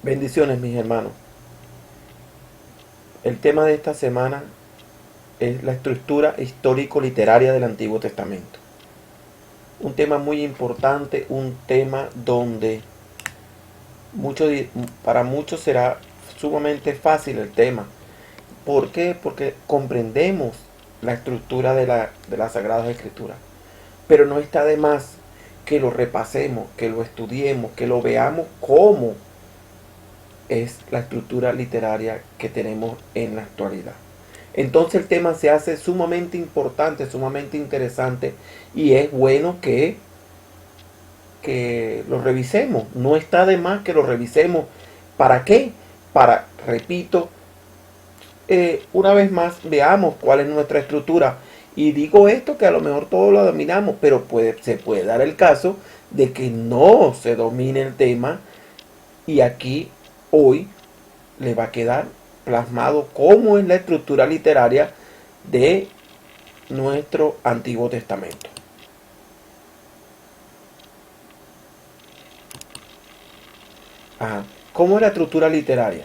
Bendiciones, mis hermanos. El tema de esta semana es la estructura histórico-literaria del Antiguo Testamento. Un tema muy importante, un tema donde para muchos será sumamente fácil el tema. ¿Por qué? Porque comprendemos la estructura de las Sagradas Escrituras. Pero no está de más que lo repasemos, que lo estudiemos, que lo veamos cómo es la estructura literaria que tenemos en la actualidad. Entonces el tema se hace sumamente importante, sumamente interesante, y es bueno que lo revisemos. No está de más que lo revisemos. ¿Para qué? Para, repito, una vez más veamos cuál es nuestra estructura. Y digo esto que a lo mejor todos lo dominamos, pero se puede dar el caso de que no se domine el tema, y aquí hoy le va a quedar plasmado cómo es la estructura literaria de nuestro Antiguo Testamento. ¿Cómo es la estructura literaria?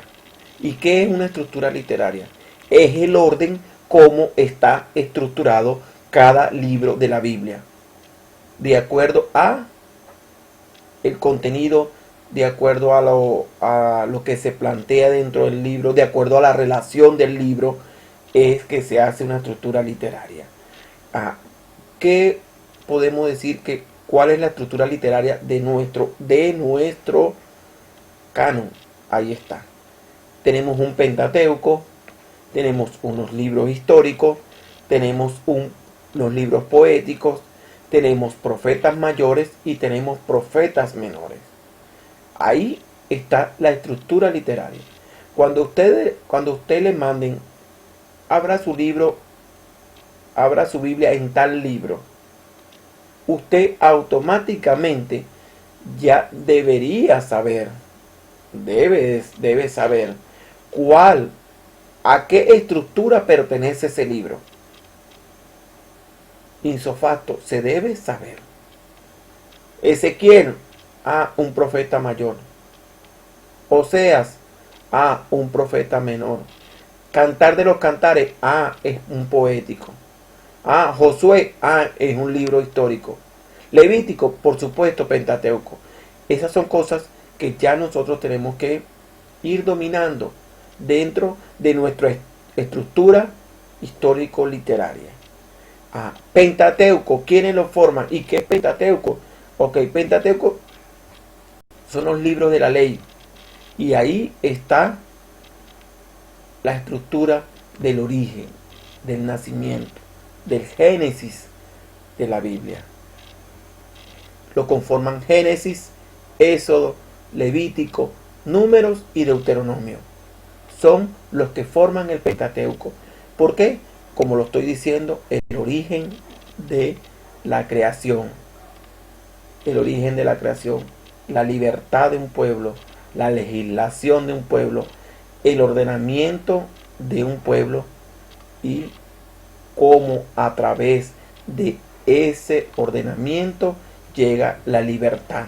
¿Y qué es una estructura literaria? Es el orden cómo está estructurado cada libro de la Biblia, de acuerdo a el contenido, de acuerdo a lo que se plantea dentro del libro, de acuerdo a la relación del libro, es que se hace una estructura literaria. ¿Qué podemos decir? ¿Cuál es la estructura literaria de nuestro canon? Ahí está. Tenemos un Pentateuco, tenemos unos libros históricos, tenemos los libros poéticos, tenemos profetas mayores y tenemos profetas menores. Ahí está la estructura literaria. Cuando usted le manden, abra su libro, abra su Biblia en tal libro, usted automáticamente ya debería saber, debe saber a qué estructura pertenece ese libro. Insofacto, se debe saber. Ezequiel, un profeta mayor. Oseas, un profeta menor. Cantar de los Cantares, es un poético. Josué, es un libro histórico. Levítico, por supuesto, Pentateuco. Esas son cosas que ya nosotros tenemos que ir dominando dentro de nuestra estructura histórico-literaria. Pentateuco, ¿quiénes lo forman? ¿Y qué es Pentateuco? Pentateuco son los libros de la ley, y ahí está la estructura del origen, del nacimiento, del Génesis de la Biblia. Lo conforman Génesis, Éxodo, Levítico, Números y Deuteronomio. Son los que forman el Pentateuco. ¿Por qué? Como lo estoy diciendo, el origen de la creación. El origen de la creación, la libertad de un pueblo, la legislación de un pueblo, el ordenamiento de un pueblo, y cómo a través de ese ordenamiento llega la libertad.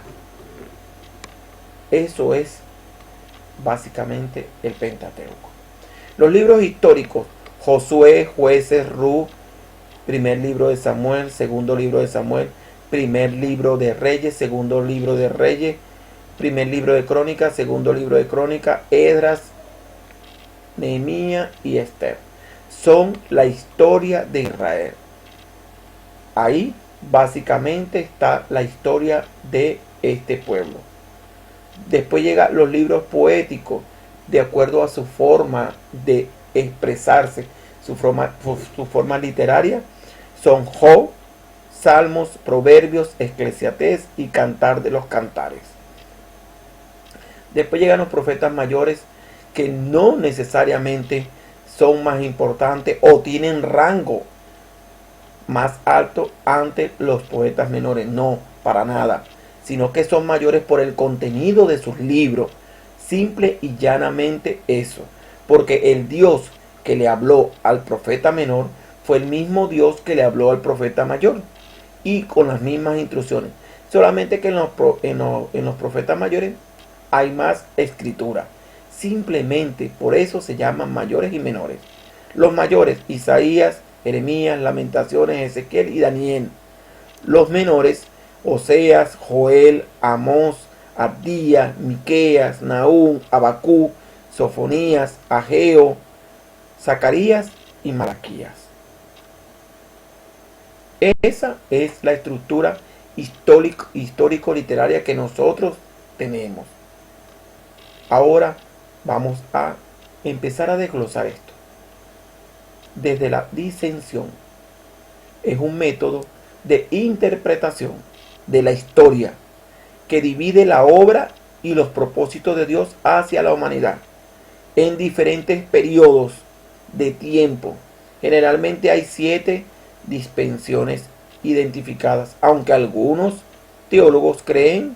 Eso es básicamente el Pentateuco. Los libros históricos: Josué, Jueces, Ruth, primer libro de Samuel, segundo libro de Samuel, primer libro de Reyes, segundo libro de Reyes, primer libro de Crónicas, segundo libro de Crónicas, Esdras, Nehemías y Esther. Son la historia de Israel. Ahí básicamente está la historia de este pueblo. Después llegan los libros poéticos, de acuerdo a su forma de expresarse, su forma literaria. Son Job, Salmos, Proverbios, Eclesiastés y Cantar de los Cantares. Después llegan los profetas mayores, que no necesariamente son más importantes o tienen rango más alto ante los poetas menores. No, para nada. Sino que son mayores por el contenido de sus libros. Simple y llanamente eso. Porque el Dios que le habló al profeta menor fue el mismo Dios que le habló al profeta mayor, y con las mismas instrucciones. Solamente que en los profetas mayores hay más escritura. Simplemente por eso se llaman mayores y menores. Los mayores, Isaías, Jeremías, Lamentaciones, Ezequiel y Daniel. Los menores, Oseas, Joel, Amós, Abdías, Miqueas, Nahum, Abacú, Sofonías, Ageo, Zacarías y Malaquías. Esa es la estructura histórico-literaria que nosotros tenemos. Ahora vamos a empezar a desglosar esto. Desde la disensión es un método de interpretación de la historia que divide la obra y los propósitos de Dios hacia la humanidad en diferentes periodos de tiempo. Generalmente hay 7 dispensaciones identificadas, aunque algunos teólogos creen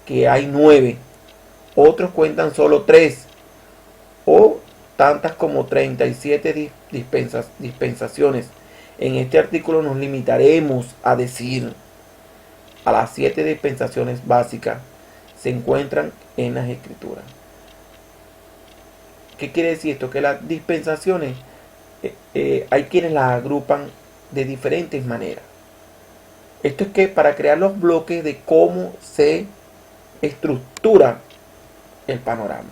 que hay 9, otros cuentan solo 3 o tantas como 37 dispensaciones. En este artículo nos limitaremos a decir a las 7 dispensaciones básicas se encuentran en las Escrituras. ¿Qué quiere decir esto? Que las dispensaciones hay quienes las agrupan de diferentes maneras. Esto es que para crear los bloques de cómo se estructura el panorama.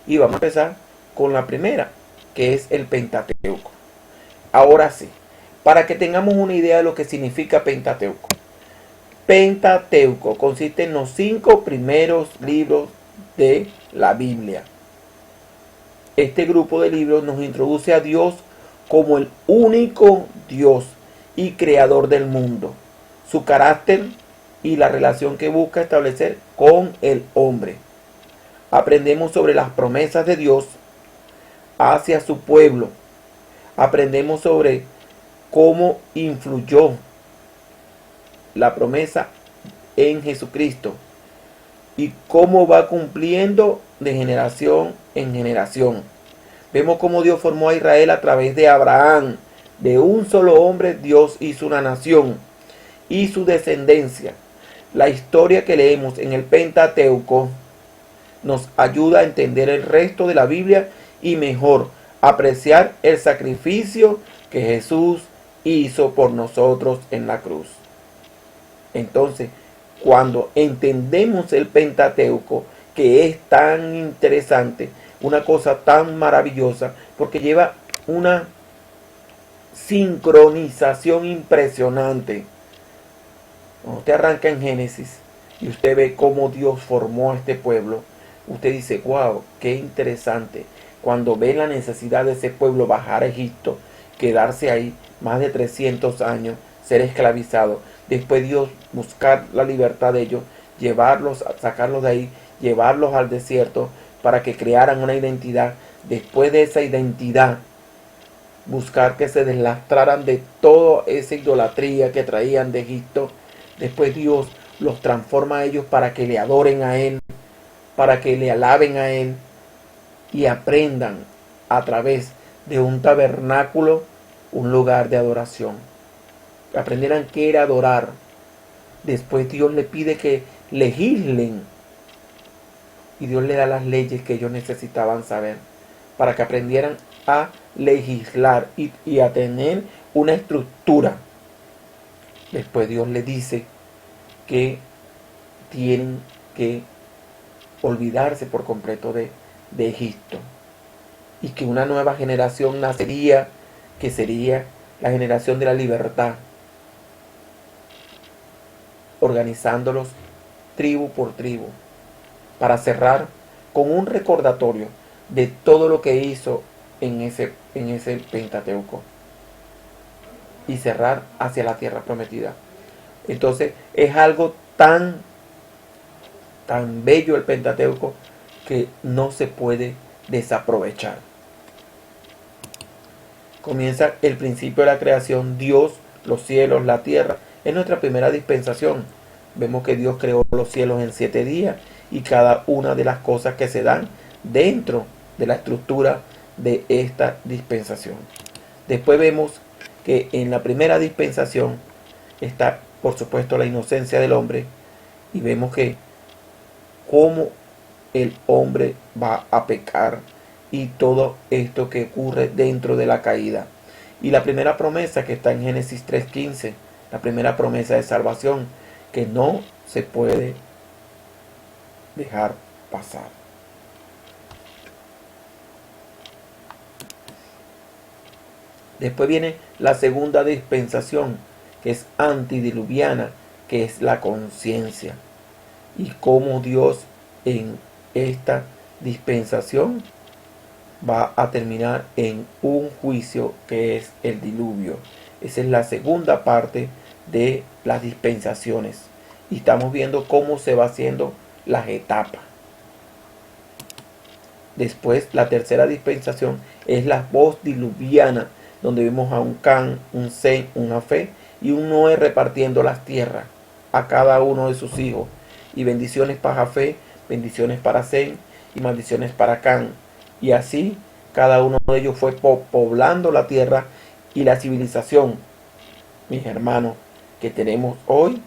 Y vamos a empezar con la primera, que es el Pentateuco. Ahora sí, para que tengamos una idea de lo que significa Pentateuco. Pentateuco consiste en los 5 primeros libros de la Biblia. Este grupo de libros nos introduce a Dios como el único Dios y creador del mundo, su carácter y la relación que busca establecer con el hombre. Aprendemos sobre las promesas de Dios hacia su pueblo. Aprendemos sobre cómo influyó la promesa en Jesucristo y cómo va cumpliendo de generación en generación. Vemos cómo Dios formó a Israel a través de Abraham. De un solo hombre Dios hizo una nación y su descendencia. La historia que leemos en el Pentateuco nos ayuda a entender el resto de la Biblia y mejor apreciar el sacrificio que Jesús hizo por nosotros en la cruz. Entonces, cuando entendemos el Pentateuco, que es tan interesante, una cosa tan maravillosa, porque lleva una sincronización impresionante. Cuando usted arranca en Génesis y usted ve cómo Dios formó a este pueblo, usted dice, wow, qué interesante. Cuando ve la necesidad de ese pueblo bajar a Egipto, quedarse ahí más de 300 años, ser esclavizado, después Dios buscar la libertad de ellos, llevarlos, sacarlos de ahí, llevarlos al desierto para que crearan una identidad. Después de esa identidad, buscar que se deslastraran de toda esa idolatría que traían de Egipto. Después Dios los transforma a ellos para que le adoren a Él, para que le alaben a Él y aprendan a través de un tabernáculo, un lugar de adoración. Aprendieran qué era adorar. Después Dios le pide que legislen y Dios le da las leyes que ellos necesitaban saber para que aprendieran a legislar y a tener una estructura. Después Dios le dice que tienen que olvidarse por completo de Egipto y que una nueva generación nacería, que sería la generación de la libertad, organizándolos tribu por tribu, para cerrar con un recordatorio de todo lo que hizo en ese Pentateuco y cerrar hacia la tierra prometida. Entonces es algo tan bello el Pentateuco que no se puede desaprovechar. Comienza el principio de la creación, Dios, los cielos, la tierra. Es nuestra primera dispensación. Vemos que Dios creó los cielos en 7 días y cada una de las cosas que se dan dentro de la estructura de esta dispensación. Después vemos que en la primera dispensación está, por supuesto, la inocencia del hombre y vemos que cómo el hombre va a pecar y todo esto que ocurre dentro de la caída. Y la primera promesa que está en Génesis 3:15, la primera promesa de salvación, que no se puede dejar pasar. Después viene la segunda dispensación, que es antidiluviana, que es la conciencia. Y cómo Dios en esta dispensación va a terminar en un juicio que es el diluvio. Esa es la segunda parte de las dispensaciones. Y estamos viendo cómo se va haciendo las etapas. Después, la tercera dispensación es la postdiluviana, donde vemos a un Can, un Sem, un Jafet y un Noé repartiendo las tierras a cada uno de sus hijos. Y bendiciones para Jafet, bendiciones para Sem y maldiciones para Can. Y así cada uno de ellos fue poblando la tierra, y la civilización, mis hermanos, que tenemos hoy,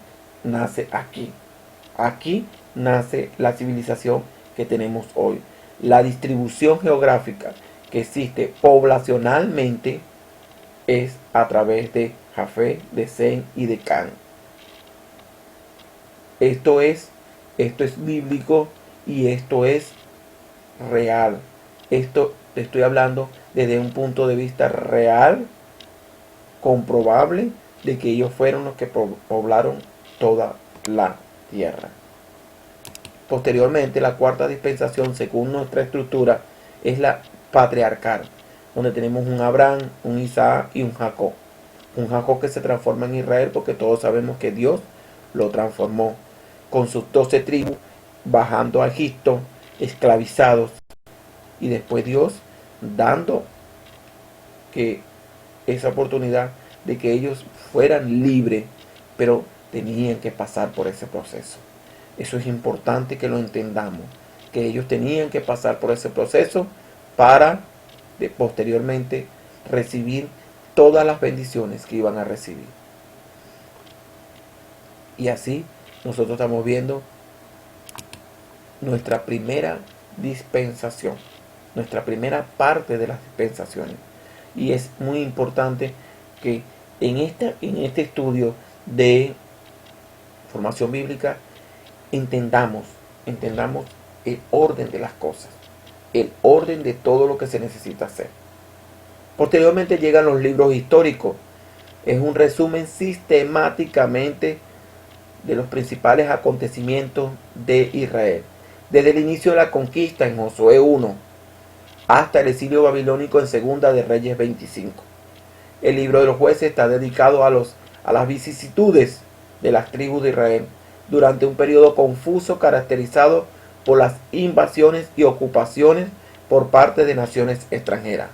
nace aquí. Aquí nace la civilización que tenemos hoy. La distribución geográfica que existe poblacionalmente es a través de Jafet, de Sem y de Can. Esto es bíblico y esto es real. Esto te estoy hablando desde un punto de vista real, comprobable, de que ellos fueron los que poblaron toda la tierra. Posteriormente, la cuarta dispensación, según nuestra estructura, es la patriarcal, donde tenemos un Abraham, un Isaac y un Jacob. Un Jacob que se transforma en Israel, porque todos sabemos que Dios lo transformó con sus 12 tribus, bajando a Egipto, esclavizados, y después Dios dando que esa oportunidad de que ellos fueran libres, pero tenían que pasar por ese proceso. Eso es importante que lo entendamos, que ellos tenían que pasar por ese proceso para posteriormente recibir todas las bendiciones que iban a recibir. Y así nosotros estamos viendo nuestra primera dispensación, nuestra primera parte de las dispensaciones. Y es muy importante que en este estudio de formación bíblica entendamos el orden de las cosas, el orden de todo lo que se necesita hacer. Posteriormente llegan los libros históricos. Es un resumen sistemáticamente de los principales acontecimientos de Israel, desde el inicio de la conquista en Josué 1 hasta el exilio babilónico en Segunda de Reyes 25. El libro de los jueces está dedicado a las vicisitudes de las tribus de Israel durante un periodo confuso caracterizado por las invasiones y ocupaciones por parte de naciones extranjeras.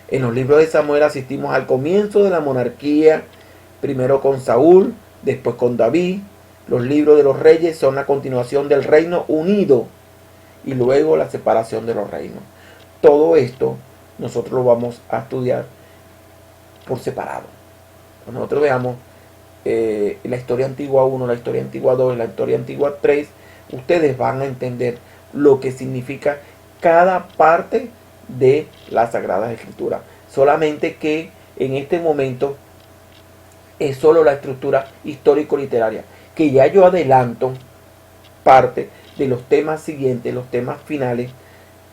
En los libros de Samuel asistimos al comienzo de la monarquía, primero con Saúl, después con David. Los libros de los reyes son la continuación del reino unido y luego la separación de los reinos. Todo esto nosotros lo vamos a estudiar por separado. Cuando nosotros veamos la historia antigua 1, la historia antigua 2, la historia antigua 3, ustedes van a entender lo que significa cada parte de la Sagrada Escritura. Solamente que en este momento es solo la estructura histórico-literaria, que ya yo adelanto parte de los temas siguientes, los temas finales,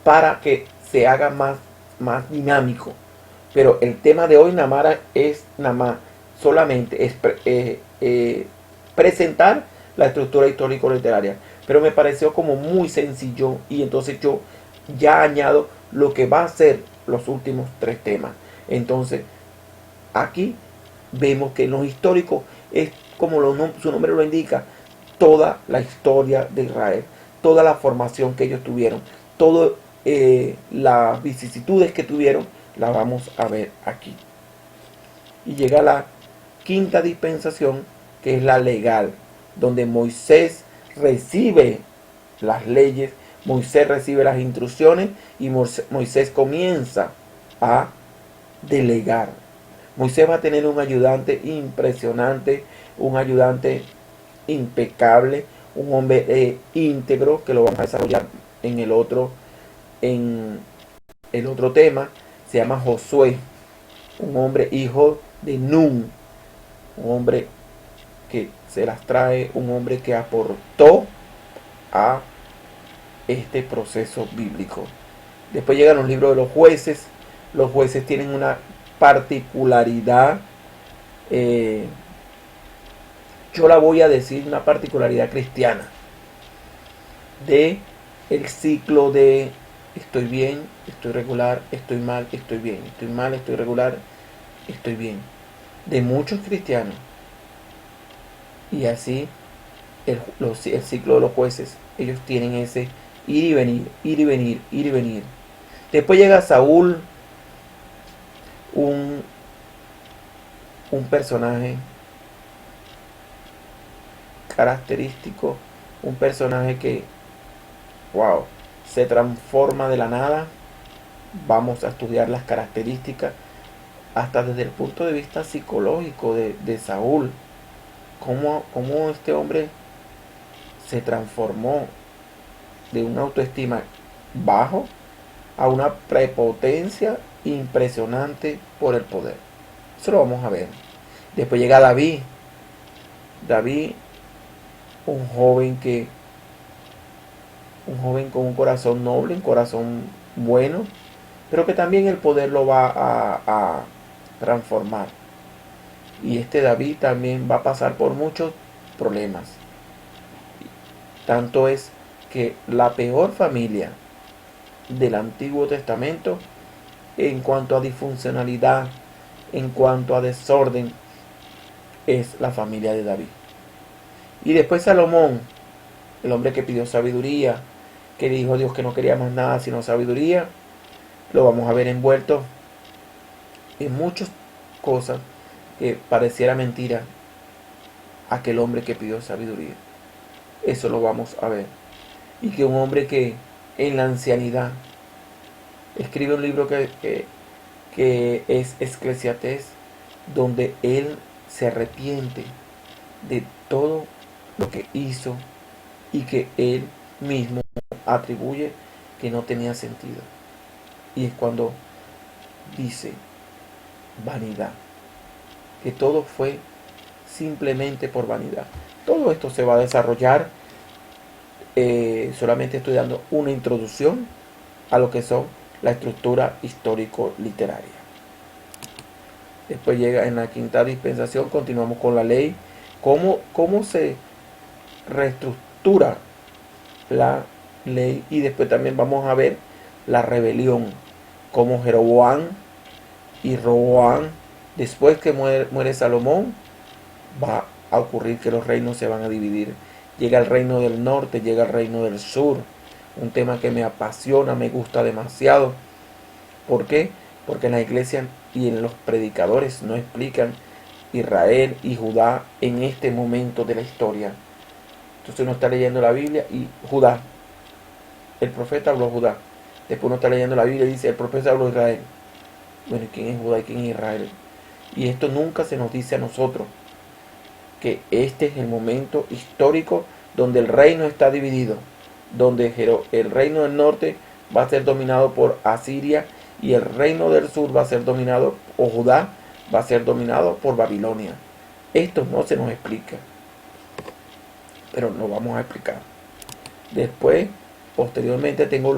para que se haga más dinámico. Pero el tema de hoy es solamente presentar la estructura histórico-literaria. Pero me pareció como muy sencillo, y entonces yo ya añado lo que va a ser los últimos 3 temas. Entonces, aquí vemos que en lo histórico es como su nombre lo indica, toda la historia de Israel, toda la formación que ellos tuvieron, todas las vicisitudes que tuvieron, las vamos a ver aquí. Y llega la quinta dispensación, que es la legal, donde Moisés recibe las leyes, Moisés recibe las instrucciones y Moisés comienza a delegar. Moisés va a tener un ayudante impresionante, un ayudante impecable, un hombre íntegro, que lo vamos a desarrollar en el otro tema. Se llama Josué, un hombre hijo de Nun, un hombre que se las trae, un hombre que aportó a este proceso bíblico. Después llegan los libros de los jueces. Los jueces tienen una particularidad, yo la voy a decir, una particularidad cristiana, de el ciclo de estoy bien, estoy regular, estoy mal, estoy bien, estoy mal, estoy regular, estoy bien, de muchos cristianos. Y así el ciclo de los jueces, ellos tienen ese ir y venir, ir y venir, ir y venir. Después llega Saúl, un personaje característico, un personaje que, wow, se transforma de la nada. Vamos a estudiar las características hasta desde el punto de vista psicológico de Saúl. Cómo este hombre se transformó de una autoestima bajo a una prepotencia impresionante por el poder. Eso lo vamos a ver. Después llega David. David, un joven con un corazón noble, un corazón bueno, pero que también el poder lo va a transformar. Y este David también va a pasar por muchos problemas. Tanto es que la peor familia del Antiguo Testamento, en cuanto a disfuncionalidad, en cuanto a desorden, es la familia de David. Y después Salomón, el hombre que pidió sabiduría, que dijo a Dios que no quería más nada sino sabiduría, lo vamos a ver envuelto en muchas cosas que pareciera mentira, aquel hombre que pidió sabiduría. Eso lo vamos a ver. Y que un hombre que en la ancianidad escribe un libro que es Eclesiastés, donde él se arrepiente de todo lo que hizo y que él mismo atribuye que no tenía sentido. Y es cuando dice vanidad, que todo fue simplemente por vanidad. Todo esto se va a desarrollar, solamente estoy dando una introducción a lo que son la estructura histórico-literaria. Después llega en la quinta dispensación, continuamos con la ley, cómo se reestructura la ley, y después también vamos a ver la rebelión, como Jeroboam y Roboam, después que muere Salomón, va a ocurrir que los reinos se van a dividir. Llega el reino del norte, llega el reino del sur, un tema que me apasiona, me gusta demasiado. ¿Por qué? Porque en la iglesia y en los predicadores no explican Israel y Judá en este momento de la historia. Entonces uno está leyendo la Biblia y Judá, el profeta habló Judá. Después uno está leyendo la Biblia y dice el profeta habló Israel. Bueno, ¿quién es Judá y quién es Israel? Y esto nunca se nos dice a nosotros, que este es el momento histórico donde el reino está dividido, donde el reino del norte va a ser dominado por Asiria y el reino del sur va a ser dominado, o Judá va a ser dominado por Babilonia. Esto no se nos explica, pero lo vamos a explicar. Después, posteriormente, tenemos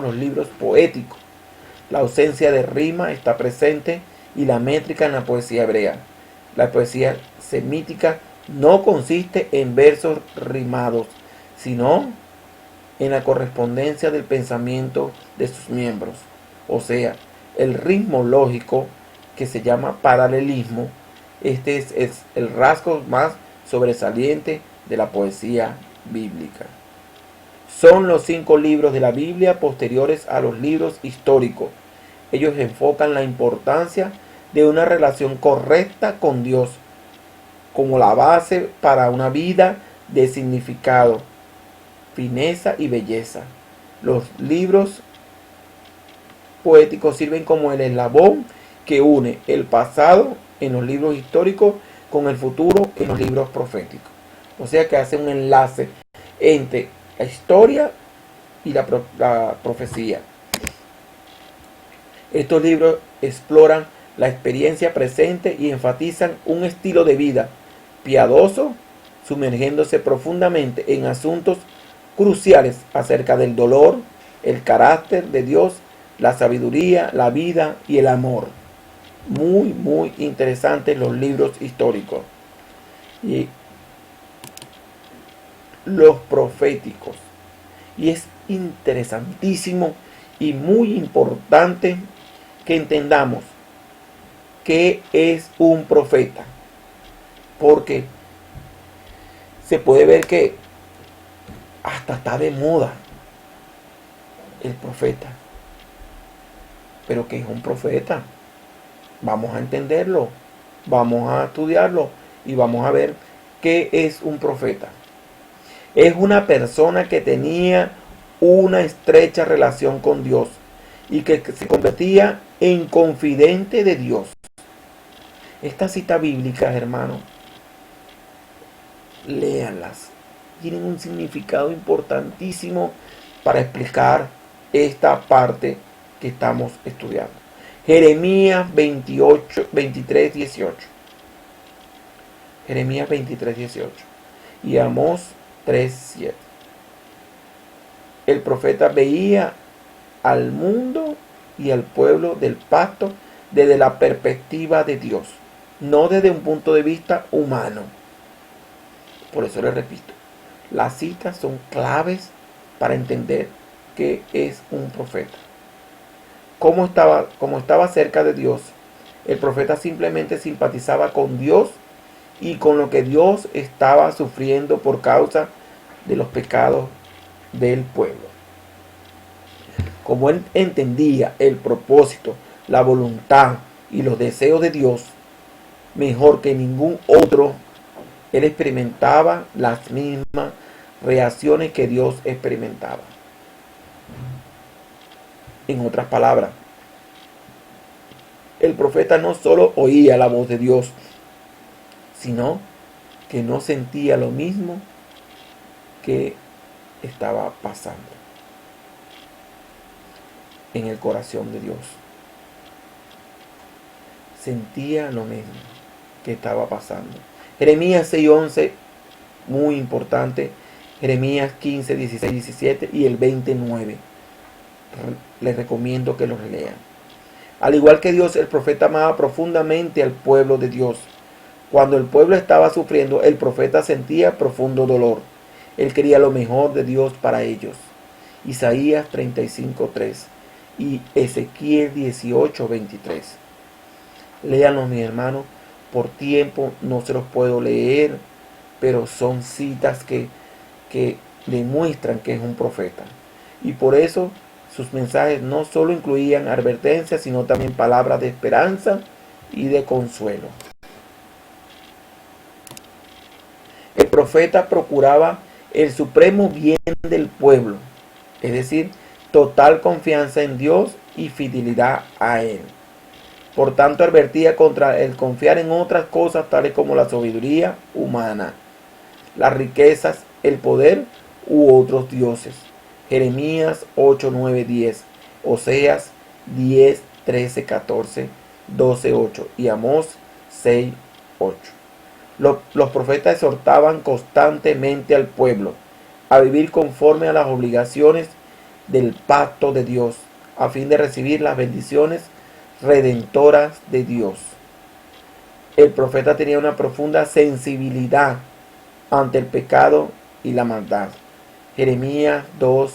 los libros poéticos. La ausencia de rima está presente y la métrica en la poesía hebrea. La poesía semítica no consiste en versos rimados, sino en la correspondencia del pensamiento de sus miembros. O sea, el ritmo lógico, que se llama paralelismo, este es el rasgo más sobresaliente de la poesía bíblica. Son los 5 libros de la Biblia posteriores a los libros históricos. Ellos enfocan la importancia de una relación correcta con Dios como la base para una vida de significado, fineza y belleza. Los libros poéticos sirven como el eslabón que une el pasado en los libros históricos con el futuro en los libros proféticos. O sea que hace un enlace entre la historia y la profecía. Estos libros exploran la experiencia presente y enfatizan un estilo de vida piadoso, sumergiéndose profundamente en asuntos cruciales acerca del dolor, el carácter de Dios, la sabiduría, la vida y el amor. Muy, muy interesantes los libros históricos. Y los proféticos. Y es interesantísimo y muy importante que entendamos qué es un profeta. Porque se puede ver que hasta está de moda el profeta. Pero ¿qué es un profeta? Vamos a entenderlo, vamos a estudiarlo y vamos a ver qué es un profeta. Es una persona que tenía una estrecha relación con Dios y que se convertía en confidente de Dios. Estas citas bíblicas, hermanos, léanlas. Tienen un significado importantísimo para explicar esta parte que estamos estudiando. Jeremías 23, 18. Jeremías 23, 18. Y Amós 3, 7. El profeta veía al mundo y al pueblo del pacto desde la perspectiva de Dios, no desde un punto de vista humano. Por eso les repito, las citas son claves para entender qué es un profeta. Como estaba cerca de Dios, el profeta simplemente simpatizaba con Dios y con lo que Dios estaba sufriendo por causa de los pecados del pueblo. Como él entendía el propósito, la voluntad y los deseos de Dios mejor que ningún otro, él experimentaba las mismas reacciones que Dios experimentaba. En otras palabras, el profeta no solo oía la voz de Dios, sino que no sentía lo mismo que estaba pasando en el corazón de Dios. Sentía lo mismo que estaba pasando. Jeremías 6:11, muy importante. Jeremías 15, 16, 17 y el 29. Les recomiendo que lo lean. Al igual que Dios, el profeta amaba profundamente al pueblo de Dios. Cuando el pueblo estaba sufriendo, el profeta sentía profundo dolor. Él quería lo mejor de Dios para ellos. Isaías 35:3 y Ezequiel 18:23. Léanlos, mis hermanos. Por tiempo no se los puedo leer, pero son citas que demuestran que es un profeta. Y por eso sus mensajes no solo incluían advertencias, sino también palabras de esperanza y de consuelo. El profeta procuraba el supremo bien del pueblo, es decir, total confianza en Dios y fidelidad a Él. Por tanto, advertía contra el confiar en otras cosas tales como la sabiduría humana, las riquezas, el poder u otros dioses. Jeremías 8, 9, 10, Oseas 10, 13, 14, 12, 8 y Amós 6, 8. Los profetas exhortaban constantemente al pueblo a vivir conforme a las obligaciones del pacto de Dios, a fin de recibir las bendiciones redentoras de Dios. El profeta tenía una profunda sensibilidad ante el pecado y la maldad. Jeremías 2,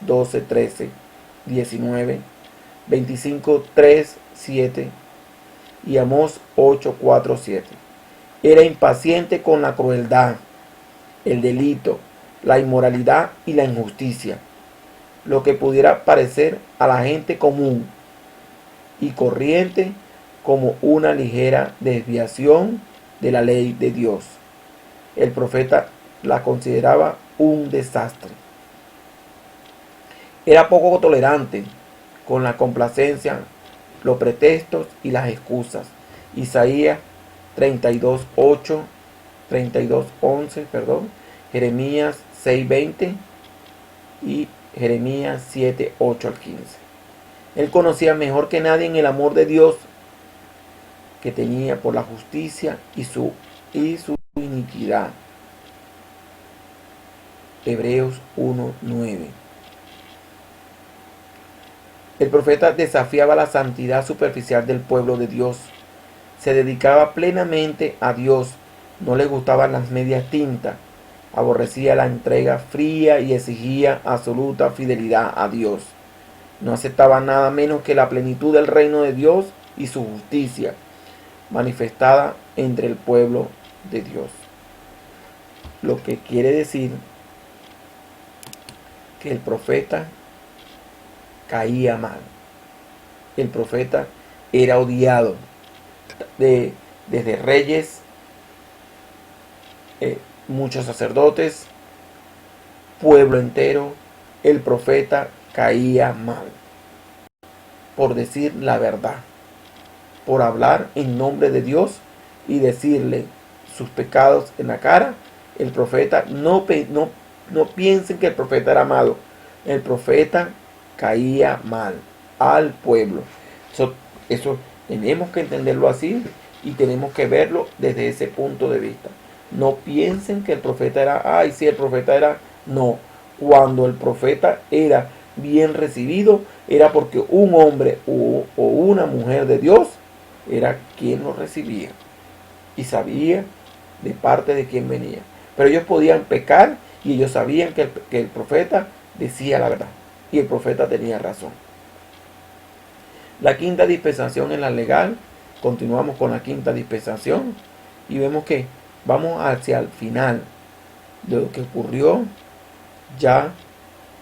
12, 13, 19, 25, 3, 7 y Amós 8, 4, 7. Era impaciente con la crueldad, el delito, la inmoralidad y la injusticia, lo que pudiera parecer a la gente común y corriente como una ligera desviación de la ley de Dios. El profeta la consideraba un desastre. Era poco tolerante con la complacencia, los pretextos y las excusas. Isaías 32, 8 32:11, perdón, Jeremías 6:20 y Jeremías 7:8 al 15. Él conocía mejor que nadie en el amor de Dios que tenía por la justicia y su iniquidad. Hebreos 1:9. El profeta desafiaba la santidad superficial del pueblo de Dios. Se dedicaba plenamente a Dios. No le gustaban las medias tintas. Aborrecía la entrega fría y exigía absoluta fidelidad a Dios. No aceptaba nada menos que la plenitud del reino de Dios y su justicia, manifestada entre el pueblo de Dios. Lo que quiere decir que el profeta caía mal. El profeta era odiado desde reyes, muchos sacerdotes, pueblo entero. El profeta caía mal por decir la verdad, por hablar en nombre de Dios y decirle sus pecados en la cara. El profeta, no piensen que el profeta era malo. El profeta caía mal al pueblo. Eso tenemos que entenderlo así y tenemos que verlo desde ese punto de vista. No piensen que el profeta era, ay, sí, el profeta era, no. Cuando el profeta era bien recibido, era porque un hombre o una mujer de Dios era quien lo recibía y sabía de parte de quién venía. Pero ellos podían pecar y ellos sabían que el profeta decía la verdad y el profeta tenía razón. La quinta dispensación es la legal. Continuamos con la quinta dispensación y vemos que vamos hacia el final de lo que ocurrió ya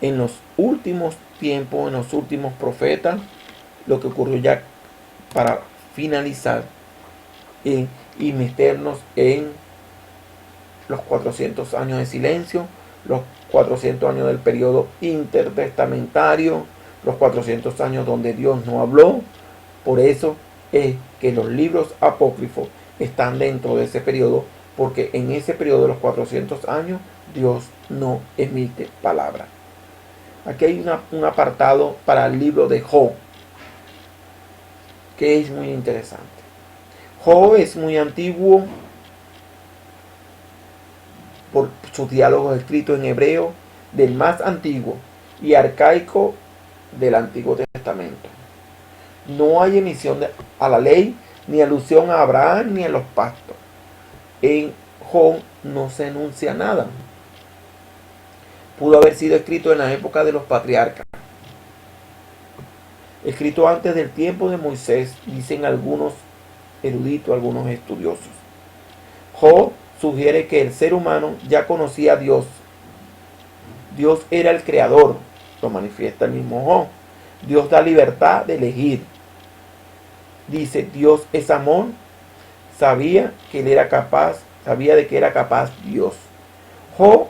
en los últimos tiempos, en los últimos profetas, lo que ocurrió ya para finalizar y meternos en los 400 años de silencio, los 400 años del periodo intertestamentario, los 400 años donde Dios no habló. Por eso es que los libros apócrifos están dentro de ese periodo, porque en ese periodo de los 400 años Dios no emite palabra. Aquí hay un apartado para el libro de Job, que es muy interesante. Job es muy antiguo por sus diálogos escritos en hebreo, del más antiguo y arcaico del Antiguo Testamento. No hay emisión a la ley, ni alusión a Abraham, ni a los pactos. En Job no se enuncia nada. Pudo haber sido escrito en la época de los patriarcas, escrito antes del tiempo de Moisés, dicen algunos eruditos, algunos estudiosos. Job sugiere que el ser humano ya conocía a Dios. Dios era el creador, lo manifiesta el mismo Job. Dios da libertad de elegir. Dice, Dios es amor. Sabía que él era capaz, sabía de que era capaz Dios. Job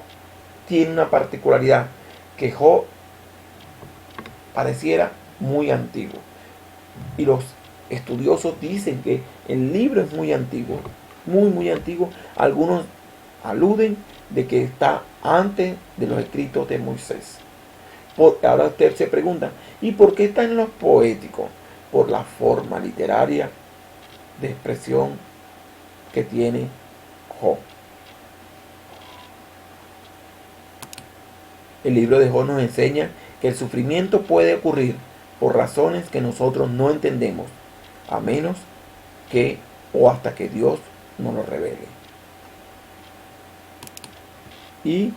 tiene una particularidad, que Job pareciera muy antiguo. Y los estudiosos dicen que el libro es muy antiguo, muy antiguo. Algunos aluden de que está antes de los escritos de Moisés. Ahora usted se pregunta, ¿y por qué está en los poéticos? Por la forma literaria de expresión que tiene Job. El libro de Job nos enseña que el sufrimiento puede ocurrir por razones que nosotros no entendemos, a menos que o hasta que Dios nos lo revele. Y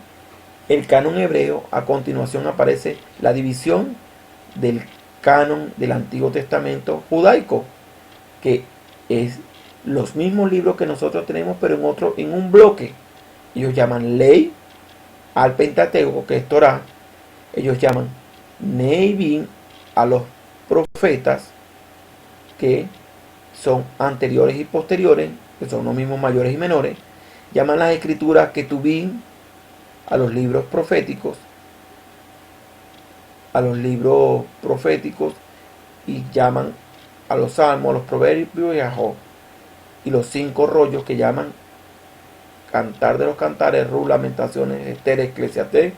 el canon hebreo, a continuación aparece la división del canon del Antiguo Testamento judaico, que es los mismos libros que nosotros tenemos, pero en un bloque. Ellos llaman ley al Pentateuco, que es Torah. Ellos llaman Neivim a los profetas, que son anteriores y posteriores, que son los mismos mayores y menores. Llaman las escrituras Ketuvim a los libros proféticos, y llaman a los salmos, a los proverbios y a Job. Y los 5 rollos que llaman Cantar de los Cantares, Ruth, Lamentaciones, Esther, Eclesiastés,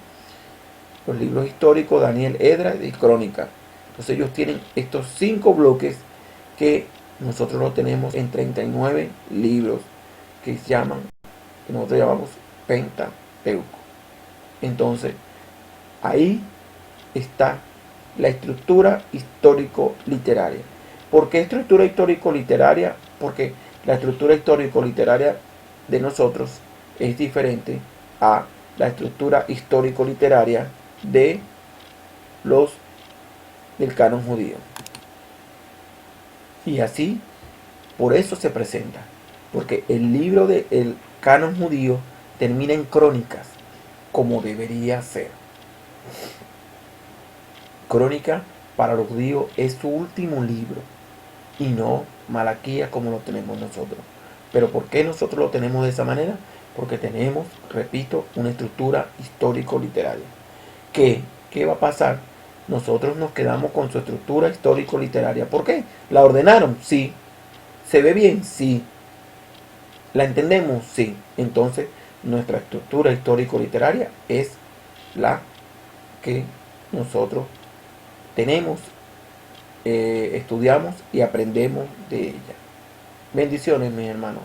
los libros históricos, Daniel, Esdras y Crónicas. Entonces ellos tienen estos 5 bloques que nosotros lo tenemos en 39 libros que nosotros llamamos Pentateuco. Entonces, ahí está la estructura histórico-literaria. ¿Por qué estructura histórico-literaria? Porque la estructura histórico-literaria de nosotros es diferente a la estructura histórico-literaria de del canon judío. Y así, por eso se presenta. Porque el libro del canon judío termina en Crónicas, como debería ser. Crónica para los judíos es su último libro y no Malaquías como lo tenemos nosotros. Pero ¿por qué nosotros lo tenemos de esa manera? Porque tenemos, repito, una estructura histórico-literaria. ¿Qué va a pasar? Nosotros nos quedamos con su estructura histórico-literaria. ¿Por qué? ¿La ordenaron? Sí. ¿Se ve bien? Sí. ¿La entendemos? Sí. Entonces, nuestra estructura histórico-literaria es la que nosotros tenemos, estudiamos y aprendemos de ella. Bendiciones, mis hermanos.